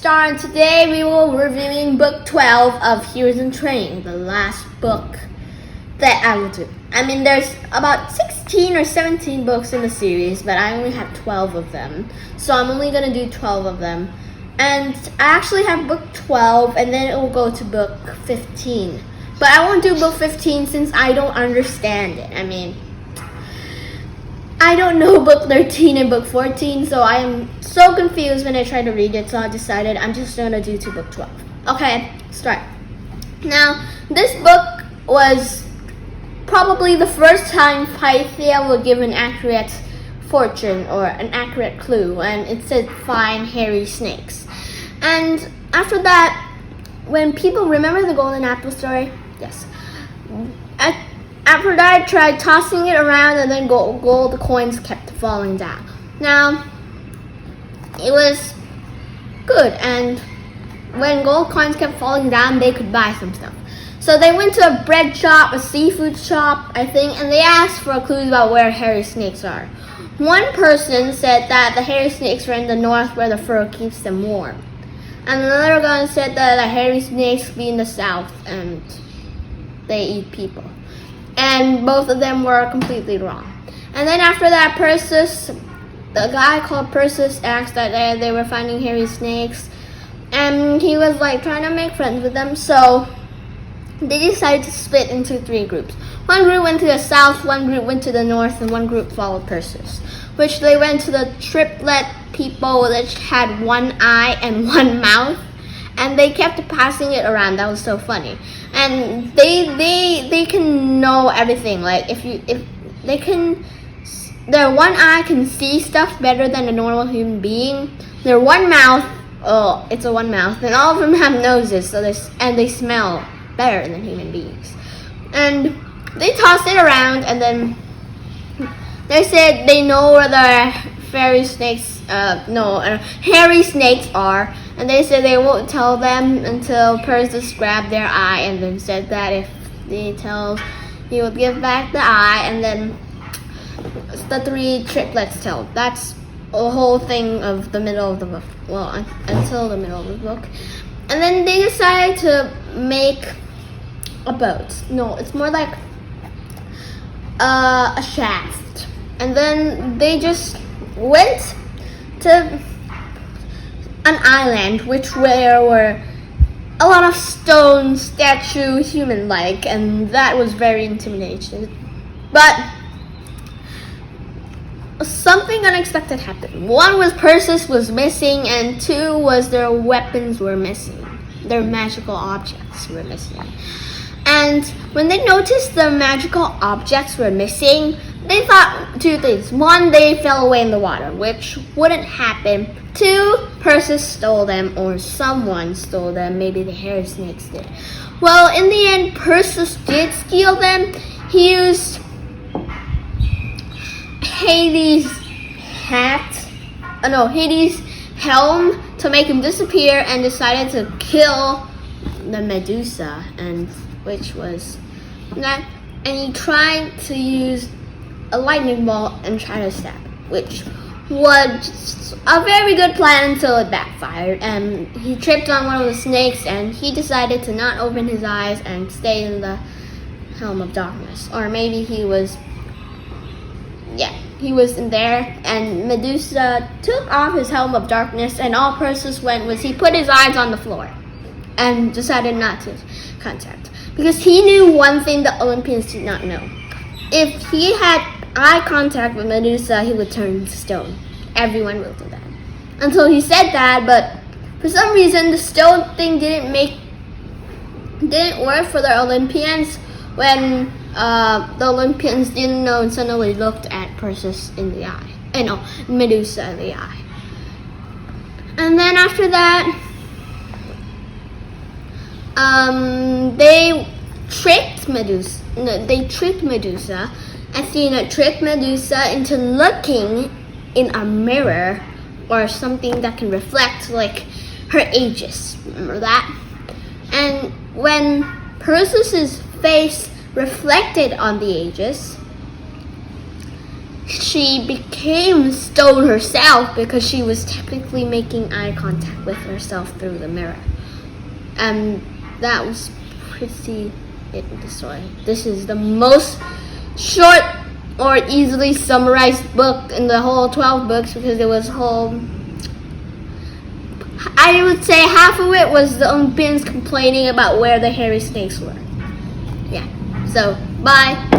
KennieSuperstar, and today we will be reviewing book 12 of Heroesintraining, the last book that I will do. I mean, there's about 16 or 17 books in the series, but I only have 12 of them. So I'm only going to do 12 of them. And I actually have book 12, and then it will go to book 15. But I won't do book 15 since I don't understand it. I mean, I don't know book 13 and book 14, so I am so confused when I try to read it, so I decided I'm just going to do to book 12. Okay, start. Now, this book was probably the first time Pythia would give an accurate fortune or an accurate clue, and it said find hairy snakes. And after that, when people remember the golden apple story, yes. After that, I tried tossing it around, and then gold coins kept falling down. Now, it was good, and when gold coins kept falling down, they could buy some stuff. So they went to a bread shop, a seafood shop, I think, and they asked for clues about where hairy snakes are. One person said that the hairy snakes were in the north where the fur keeps them warm. And another guy said that the hairy snakes be in the south and they eat people. And both of them were completely wrong. And then after that, Perseus, the guy called Perseus, asked that they were finding hairy snakes. And he was like trying to make friends with them. So they decided to split into 3 groups. One group went to the south, one group went to the north, and one group followed Perseus. Which they went to the triplet people that had 1 eye and 1 mouth. And they kept passing it around. That was so funny. And they can know everything. Like if they can, their 1 eye can see stuff better than a normal human being. Their 1 mouth, oh, it's a 1 mouth, and all of them have noses, so they smell better than human beings. And they tossed it around, and then they said they know where the hairy snakes are, and they said they won't tell them until Perseus grabbed their eye, and then said that if they tell, he would give back the eye, and then the 3 triplets tell. That's the whole thing of the middle of the book. Well, until the middle of the book. And then they decided to make a boat. No, it's more like a shaft. And then they just went to an island where were a lot of stone statues, human-like, and that was very intimidating. But something unexpected happened. 1 was Perseus was missing, and 2 was their weapons were missing. Their magical objects were missing. And when they noticed the magical objects were missing, they thought 2 things. 1, they fell away in the water, which wouldn't happen. 2, Perseus stole them, or someone stole them. Maybe the hairy snakes did. Well, in the end, Perseus did steal them. He used Hades' helm to make him disappear, and decided to kill the Medusa, and which was that. And he tried to use a lightning bolt and try to stab, which was a very good plan until it backfired, and he tripped on one of the snakes, and he decided to not open his eyes and stay in the helm of darkness. Or maybe he was in there, and Medusa took off his helm of darkness, and all Perseus went was he put his eyes on the floor and decided not to contact, because he knew one thing the Olympians did not know. If he had eye contact with Medusa, he would turn to stone. Everyone will do that. Until he said that, but for some reason the stone thing didn't work for the Olympians when the Olympians didn't know and suddenly looked at Perseus in the eye. Medusa in the eye. And then after that, they tricked Medusa. Athena tricked Medusa into looking in a mirror or something that can reflect like her aegis. Remember that? And when Perseus's face reflected on the aegis, she became stoned herself because she was technically making eye contact with herself through the mirror. And that was pretty it with the story. This is the most short or easily summarized book in the whole 12 books because it was whole. I would say half of it was the Olympians complaining about where the hairy snakes were. Yeah. So, bye.